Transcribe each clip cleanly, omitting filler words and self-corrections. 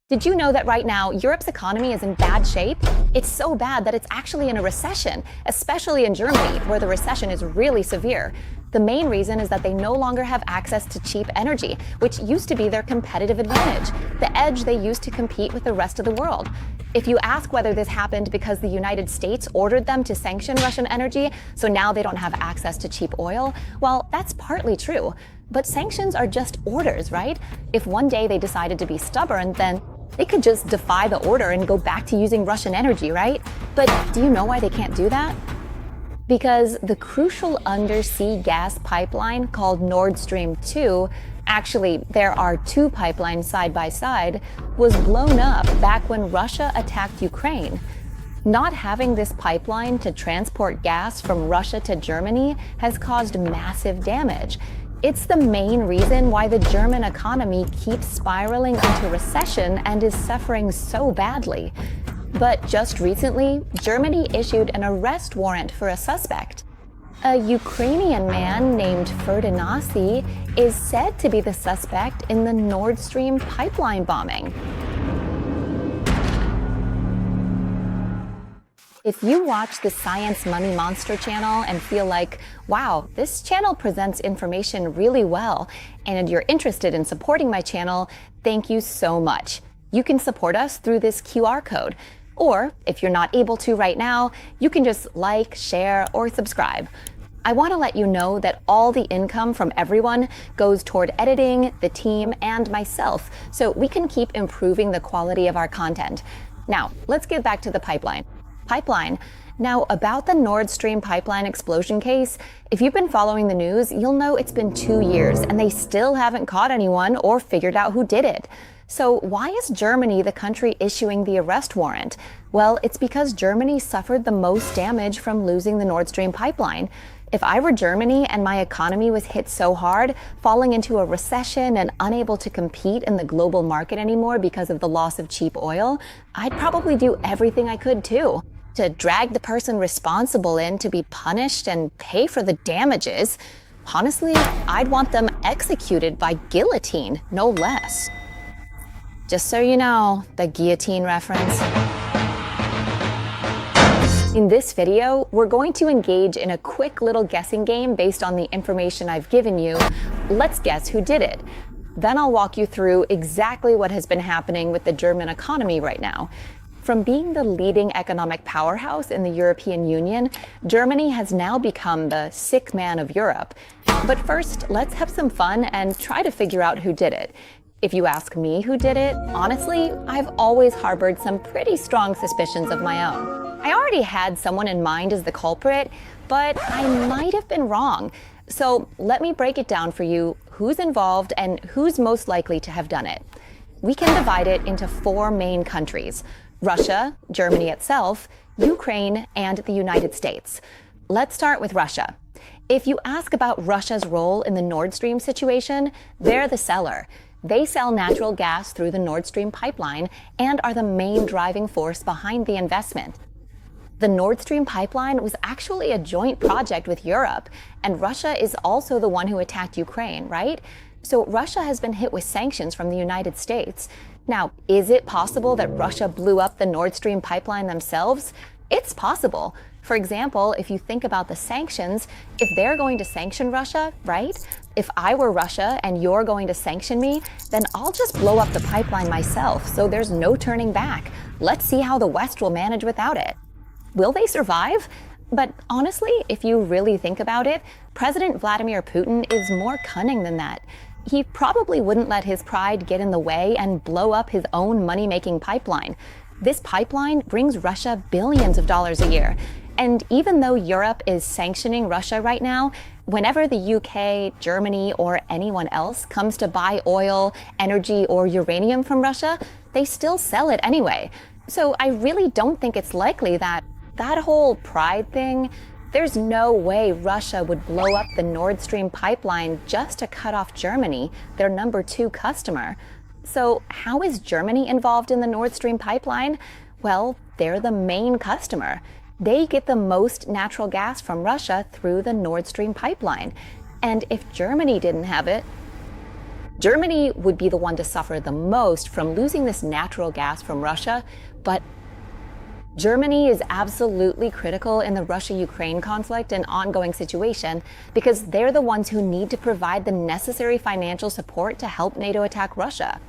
Did you know that right now, Europe's economy is in bad shape? It's so bad that it's actually in a recession, especially in Germany, where the recession is really severe. The main reason is that they no longer have access to cheap energy, which used to be their competitive advantage, the edge they used to compete with the rest of the world. If you ask whether this happened because the United States ordered them to sanction Russian energy, so now they don't have access to cheap oil, well, that's partly true. But sanctions are just orders, right? If one day they decided to be stubborn, then they could just defy the order and go back to using Russian energy, right? But do you know why they can't do that? Because the crucial undersea gas pipeline called Nord Stream 2, actually there are two pipelines side by side, was blown up back when Russia attacked Ukraine. Not having this pipeline to transport gas from Russia to Germany has caused massive damage. It's the main reason why the German economy keeps spiraling into recession and is suffering so badly. But just recently, Germany issued an arrest warrant for a suspect. A Ukrainian man named Volodymyr is said to be the suspect in the Nord Stream pipeline bombing. If you watch the Science Money Monster channel and feel like, wow, this channel presents information really well, and you're interested in supporting my channel, thank you so much. You can support us through this QR code. Or, if you're not able to right now, you can just like, share, or subscribe. I want to let you know that all the income from everyone goes toward editing, the team, and myself, so we can keep improving the quality of our content. Now, let's get back to the pipeline. Now, about the Nord Stream pipeline explosion case, if you've been following the news, you'll know it's been 2 years and they still haven't caught anyone or figured out who did it. So why is Germany the country issuing the arrest warrant? Well, it's because Germany suffered the most damage from losing the Nord Stream pipeline. If I were Germany and my economy was hit so hard, falling into a recession and unable to compete in the global market anymore because of the loss of cheap oil, I'd probably do everything I could too. To drag the person responsible in to be punished and pay for the damages, honestly, I'd want them executed by guillotine, no less. Just so you know, the guillotine reference. In this video, we're going to engage in a quick little guessing game based on the information I've given you. Let's guess who did it. Then I'll walk you through exactly what has been happening with the German economy right now. From being the leading economic powerhouse in the European Union, Germany has now become the sick man of Europe. But first, let's have some fun and try to figure out who did it. If you ask me who did it, honestly, I've always harbored some pretty strong suspicions of my own. I already had someone in mind as the culprit, but I might have been wrong. So let me break it down for you who's involved and who's most likely to have done it. We can divide it into 4 main countries: Russia, Germany itself, Ukraine, and the United States. Let's start with Russia. If you ask about Russia's role in the Nord Stream situation, they're the seller. They sell natural gas through the Nord Stream pipeline and are the main driving force behind the investment. The Nord Stream pipeline was actually a joint project with Europe, and Russia is also the one who attacked Ukraine, right? So Russia has been hit with sanctions from the United States. Now, is it possible that Russia blew up the Nord Stream pipeline themselves? It's possible. For example, if you think about the sanctions, if they're going to sanction Russia, right? If I were Russia and you're going to sanction me, then I'll just blow up the pipeline myself, so there's no turning back. Let's see how the West will manage without it. Will they survive? But honestly, if you really think about it, President Vladimir Putin is more cunning than that. He probably wouldn't let his pride get in the way and blow up his own money-making pipeline. This pipeline brings Russia billions of dollars a year. And even though Europe is sanctioning Russia right now, whenever the UK, Germany, or anyone else comes to buy oil, energy, or uranium from Russia, they still sell it anyway. So I really don't think it's likely that whole pride thing, there's no way Russia would blow up the Nord Stream pipeline just to cut off Germany, their number 2 customer. So how is Germany involved in the Nord Stream pipeline? Well, they're the main customer. They get the most natural gas from Russia through the Nord Stream pipeline. And if Germany didn't have it, Germany would be the one to suffer the most from losing this natural gas from Russia, but Germany is absolutely critical in the Russia-Ukraine conflict and ongoing situation because they're the ones who need to provide the necessary financial support to help NATO attack Russia.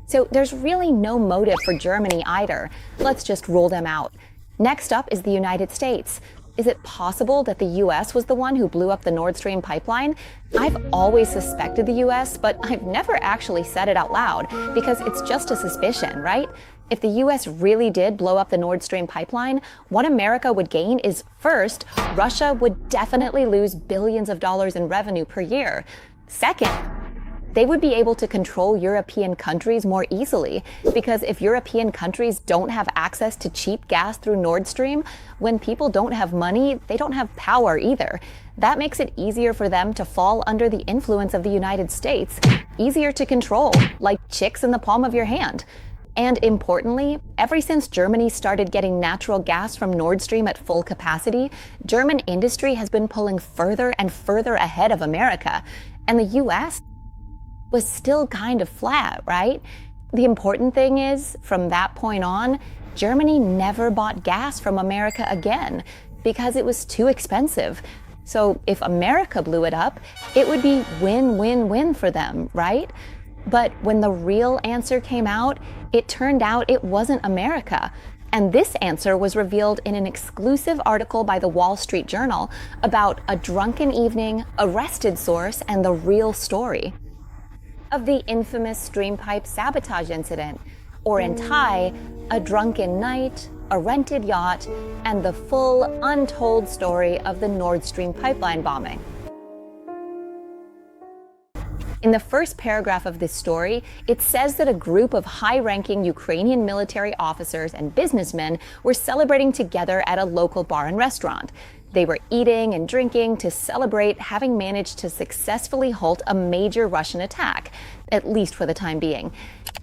So there's really no motive for Germany either. Let's just rule them out. Next up is the United States. Is it possible that the US was the one who blew up the Nord Stream pipeline? I've always suspected the US, but I've never actually said it out loud because it's just a suspicion, right? If the US really did blow up the Nord Stream pipeline, what America would gain is, first, Russia would definitely lose billions of dollars in revenue per year. Second, they would be able to control European countries more easily, because if European countries don't have access to cheap gas through Nord Stream, when people don't have money, they don't have power either. That makes it easier for them to fall under the influence of the United States, easier to control, like chicks in the palm of your hand. And importantly, ever since Germany started getting natural gas from Nord Stream at full capacity, German industry has been pulling further and further ahead of America. And the US was still kind of flat, right? The important thing is, from that point on, Germany never bought gas from America again because it was too expensive. So if America blew it up, it would be win-win-win for them, right? But when the real answer came out, it turned out it wasn't America. And this answer was revealed in an exclusive article by the Wall Street Journal about a drunken evening, arrested source, and the real story of the infamous Streampipe sabotage incident, or in Thai, a drunken night, a rented yacht, and the full, untold story of the Nord Stream pipeline bombing. In the first paragraph of this story, it says that a group of high-ranking Ukrainian military officers and businessmen were celebrating together at a local bar and restaurant. They were eating and drinking to celebrate having managed to successfully halt a major Russian attack, at least for the time being.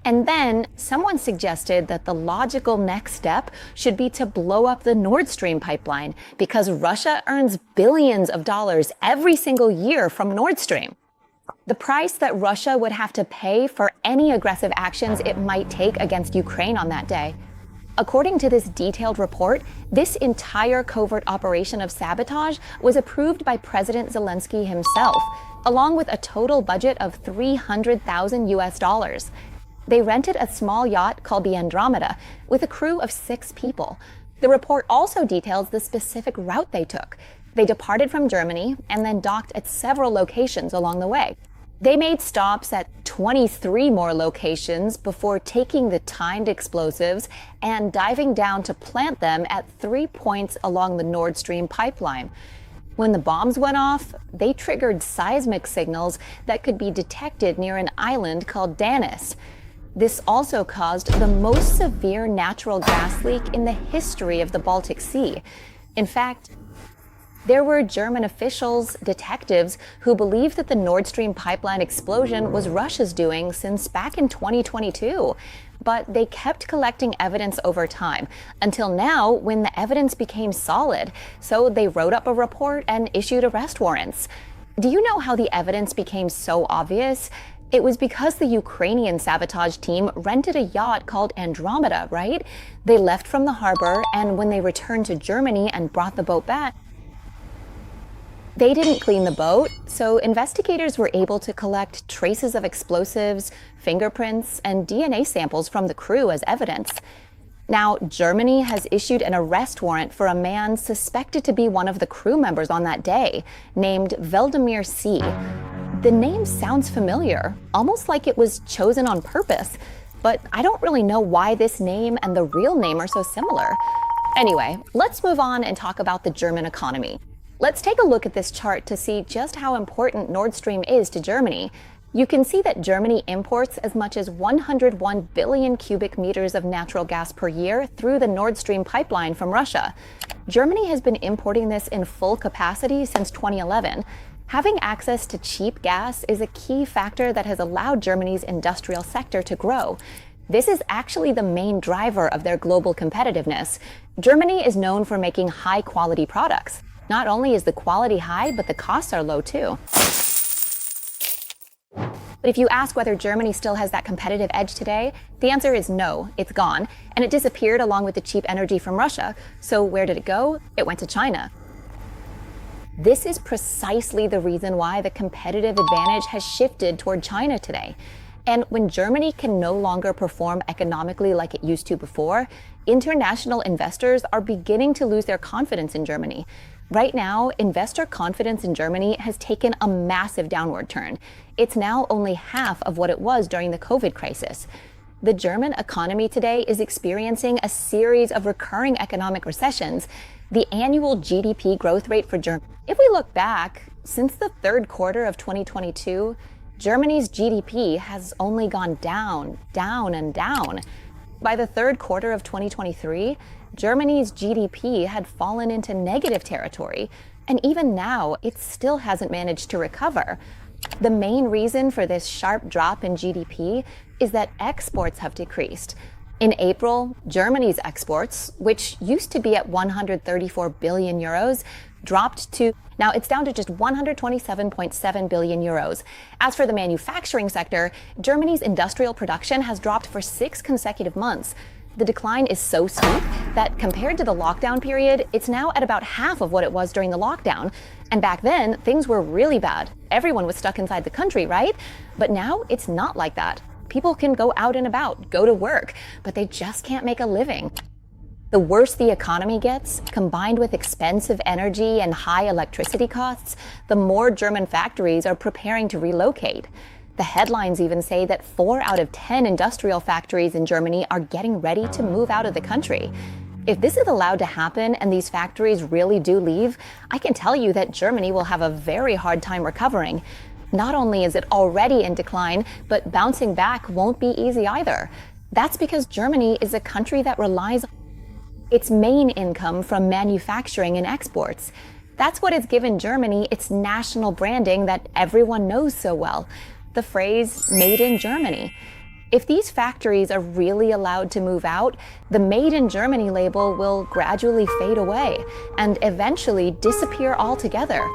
And then someone suggested that the logical next step should be to blow up the Nord Stream pipeline because Russia earns billions of dollars every single year from Nord Stream. The price that Russia would have to pay for any aggressive actions it might take against Ukraine on that day. According to this detailed report, this entire covert operation of sabotage was approved by President Zelensky himself, along with a total budget of 300,000 US dollars. They rented a small yacht called the Andromeda with a crew of 6 people. The report also details the specific route they took. They departed from Germany and then docked at several locations along the way. They made stops at 23 more locations before taking the timed explosives and diving down to plant them at 3 points along the Nord Stream pipeline. When the bombs went off, they triggered seismic signals that could be detected near an island called Danis. This also caused the most severe natural gas leak in the history of the Baltic Sea. In fact, there were German officials, detectives, who believed that the Nord Stream pipeline explosion was Russia's doing since back in 2022. But they kept collecting evidence over time, until now when the evidence became solid. So they wrote up a report and issued arrest warrants. Do you know how the evidence became so obvious? It was because the Ukrainian sabotage team rented a yacht called Andromeda, right? They left from the harbor, and when they returned to Germany and brought the boat back, they didn't clean the boat, so investigators were able to collect traces of explosives, fingerprints, and DNA samples from the crew as evidence. Now, Germany has issued an arrest warrant for a man suspected to be one of the crew members on that day, named Volodymyr C. The name sounds familiar, almost like it was chosen on purpose, but I don't really know why this name and the real name are so similar. Anyway, let's move on and talk about the German economy. Let's take a look at this chart to see just how important Nord Stream is to Germany. You can see that Germany imports as much as 101 billion cubic meters of natural gas per year through the Nord Stream pipeline from Russia. Germany has been importing this in full capacity since 2011. Having access to cheap gas is a key factor that has allowed Germany's industrial sector to grow. This is actually the main driver of their global competitiveness. Germany is known for making high-quality products. Not only is the quality high, but the costs are low too. But if you ask whether Germany still has that competitive edge today, the answer is no, it's gone. And it disappeared along with the cheap energy from Russia. So where did it go? It went to China. This is precisely the reason why the competitive advantage has shifted toward China today. And when Germany can no longer perform economically like it used to before, international investors are beginning to lose their confidence in Germany. Right now, investor confidence in Germany has taken a massive downward turn. It's now only half of what it was during the COVID crisis. The German economy today is experiencing a series of recurring economic recessions. The annual GDP growth rate for Germany, if we look back, since the third quarter of 2022, Germany's GDP has only gone down, down, and down. By the third quarter of 2023, Germany's GDP had fallen into negative territory, and even now, it still hasn't managed to recover. The main reason for this sharp drop in GDP is that exports have decreased. In April, Germany's exports, which used to be at 134 billion euros, dropped to, now it's down to just 127.7 billion euros. As for the manufacturing sector, Germany's industrial production has dropped for 6 consecutive months. The decline is so steep that compared to the lockdown period, it's now at about half of what it was during the lockdown. And back then, things were really bad. Everyone was stuck inside the country, right? But now it's not like that. People can go out and about, go to work, but they just can't make a living. The worse the economy gets, combined with expensive energy and high electricity costs, the more German factories are preparing to relocate. The headlines even say that 4 out of 10 industrial factories in Germany are getting ready to move out of the country. If this is allowed to happen and these factories really do leave, I can tell you that Germany will have a very hard time recovering. Not only is it already in decline, but bouncing back won't be easy either. That's because Germany is a country that relies on its main income from manufacturing and exports. That's what has given Germany its national branding that everyone knows so well, the phrase "Made in Germany." If these factories are really allowed to move out, the Made in Germany label will gradually fade away and eventually disappear altogether.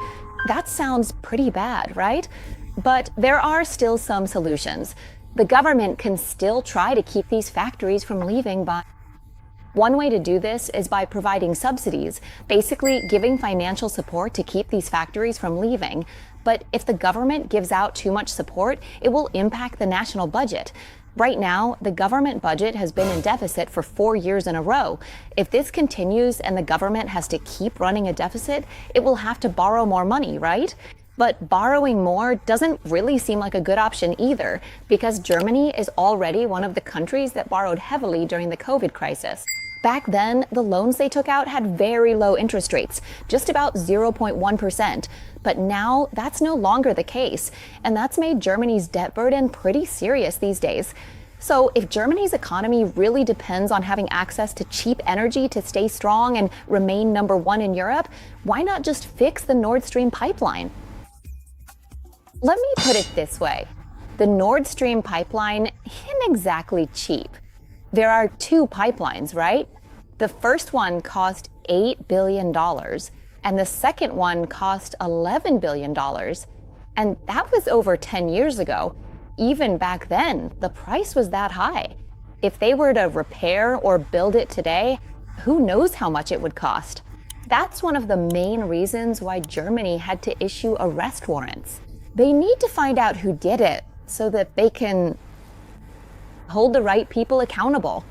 That sounds pretty bad, right? But there are still some solutions. The government can still try to keep these factories from leaving by one way to do this is by providing subsidies, basically giving financial support to keep these factories from leaving. But if the government gives out too much support, it will impact the national budget. Right now, the government budget has been in deficit for 4 years in a row. If this continues and the government has to keep running a deficit, it will have to borrow more money, right? But borrowing more doesn't really seem like a good option either, because Germany is already one of the countries that borrowed heavily during the COVID crisis. Back then, the loans they took out had very low interest rates, just about 0.1%. But now that's no longer the case, and that's made Germany's debt burden pretty serious these days. So if Germany's economy really depends on having access to cheap energy to stay strong and remain number 1 in Europe, why not just fix the Nord Stream pipeline? Let me put it this way. The Nord Stream pipeline isn't exactly cheap. There are 2 pipelines, right? The first one cost $8 billion, and the second one cost $11 billion. And that was over 10 years ago. Even back then, the price was that high. If they were to repair or build it today, who knows how much it would cost? That's one of the main reasons why Germany had to issue arrest warrants. They need to find out who did it so that they can hold the right people accountable.